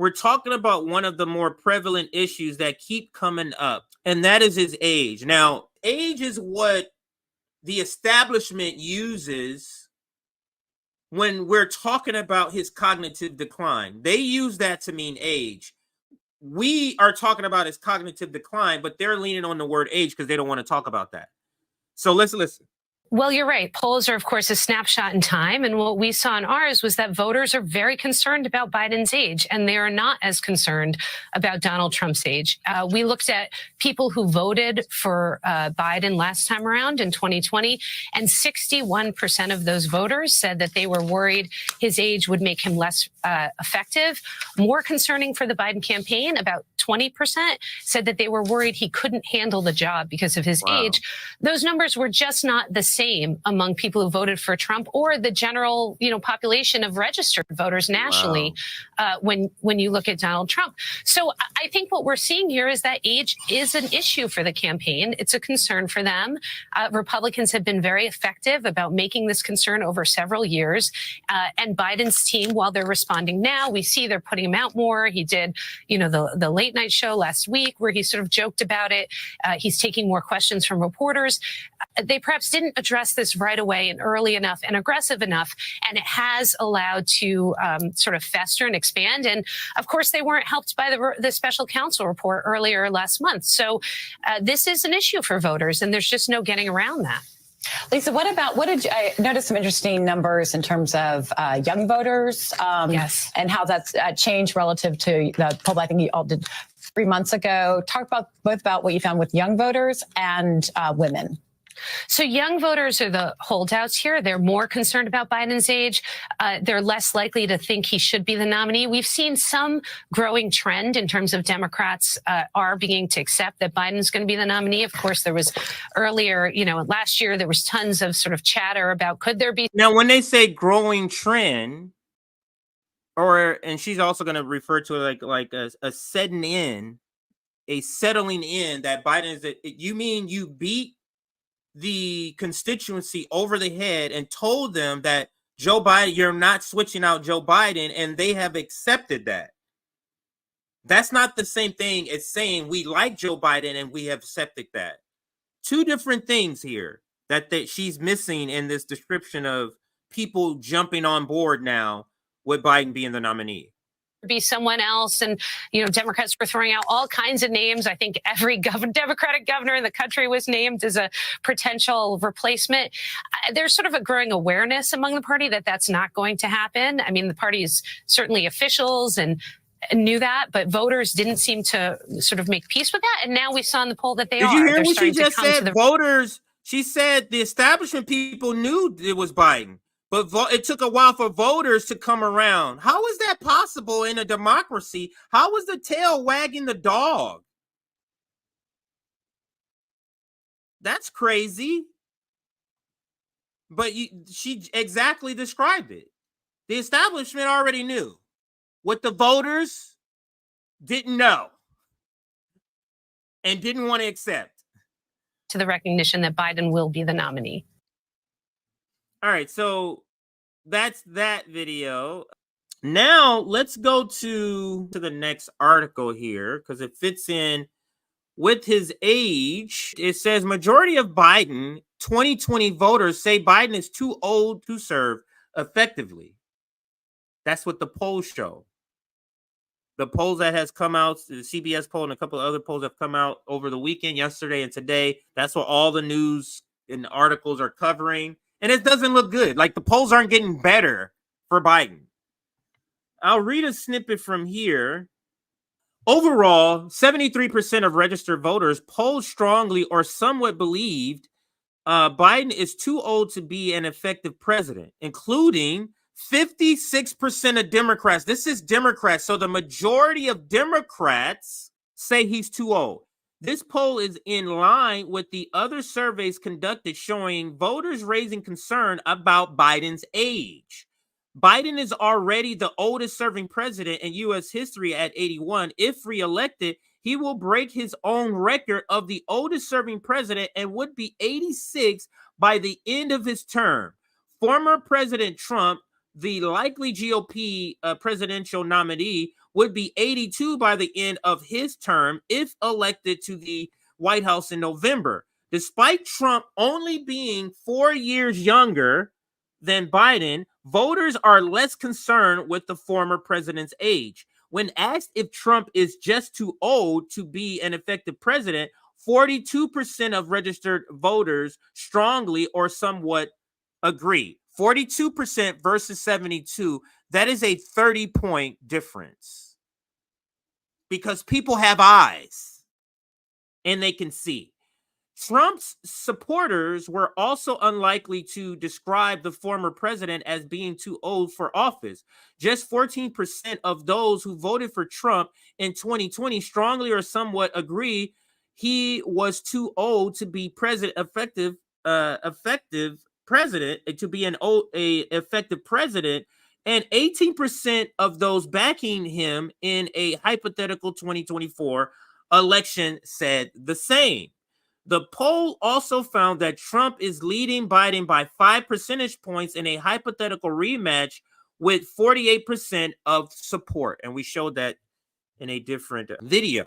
we're talking about one of the more prevalent issues that keep coming up, and that is his age. Now, age is what the establishment uses when we're talking about his cognitive decline. They use that to mean age. We are talking about his cognitive decline, but they're leaning on the word age because they don't want to talk about that. So let's listen. Well, you're right. Polls are, of course, a snapshot in time. And what we saw in ours was that voters are very concerned about Biden's age, and they are not as concerned about Donald Trump's age. We looked at people who voted for Biden last time around in 2020, and 61% of those voters said that they were worried his age would make him less effective. More concerning for the Biden campaign, about 20% said that they were worried he couldn't handle the job because of his age. Those numbers were just not the same among people who voted for Trump or the general, population of registered voters nationally when you look at Donald Trump. So I think what we're seeing here is that age is an issue for the campaign. It's a concern for them. Republicans have been very effective about making this concern over several years. And Biden's team, while they're responding now, we see they're putting him out more. He did, the late night show last week where he sort of joked about it. He's taking more questions from reporters. They perhaps didn't address this right away and early enough and aggressive enough, and it has allowed to sort of fester and expand. And of course, they weren't helped by the special counsel report earlier last month. So this is an issue for voters, and there's just no getting around that. Lisa, I noticed some interesting numbers in terms of young voters, yes, and how that's changed relative to the poll I think you all did 3 months ago. Talk both about what you found with young voters and women. So young voters are the holdouts here. They're more concerned about Biden's age. They're less likely to think he should be the nominee. We've seen some growing trend in terms of Democrats are beginning to accept that Biden's going to be the nominee. Of course, there was earlier, last year, there was tons of sort of chatter about could there be. Now, when they say growing trend, and she's also going to refer to it like a settling in that Biden is, you mean you beat the constituency over the head and told them that Joe Biden, you're not switching out Joe Biden, and they have accepted that. That's not the same thing as saying we like Joe Biden and we have accepted that. Two different things here that she's missing in this description of people jumping on board now with Biden being the nominee. Be someone else, and Democrats were throwing out all kinds of names. I think every Democratic governor in the country was named as a potential replacement. There's sort of a growing awareness among the party that that's not going to happen. I mean, the party's certainly officials and knew that, but voters didn't seem to sort of make peace with that. And now we saw in the poll that they are. Did you hear what she just said? Voters. She said the establishment people knew it was Biden. But it took a while for voters to come around. How is that possible in a democracy? How is the tail wagging the dog? That's crazy. But she exactly described it. The establishment already knew what the voters didn't know and didn't want to accept. To the recognition that Biden will be the nominee. All right, so that's that video. Now let's go to the next article here because it fits in with his age. It says majority of Biden 2020 voters say Biden is too old to serve effectively. That's what the polls show. The polls that has come out, the CBS poll and a couple of other polls have come out over the weekend, yesterday and today. That's what all the news and articles are covering. And it doesn't look good. Like the polls aren't getting better for Biden. I'll read a snippet from here. Overall, 73% of registered voters polled strongly or somewhat believed Biden is too old to be an effective president, including 56% of Democrats. This is Democrats. So the majority of Democrats say he's too old. This poll is in line with the other surveys conducted showing voters raising concern about Biden's age. Biden is already the oldest serving president in U.S. history at 81. If reelected, he will break his own record of the oldest serving president and would be 86 by the end of his term. Former President Trump, the likely GOP presidential nominee, would be 82 by the end of his term if elected to the White House in November. Despite Trump only being 4 years younger than Biden, voters are less concerned with the former president's age. When asked if Trump is just too old to be an effective president, 42% of registered voters strongly or somewhat agree. 42% versus 72. That is a 30-point difference. Because people have eyes and they can see. Trump's supporters were also unlikely to describe the former president as being too old for office. Just 14% of those who voted for Trump in 2020 strongly or somewhat agree he was too old to be effective president, to be an effective president, and 18% of those backing him in a hypothetical 2024 election said the same. The poll also found that Trump is leading Biden by 5 percentage points in a hypothetical rematch with 48% of support. And we showed that in a different video.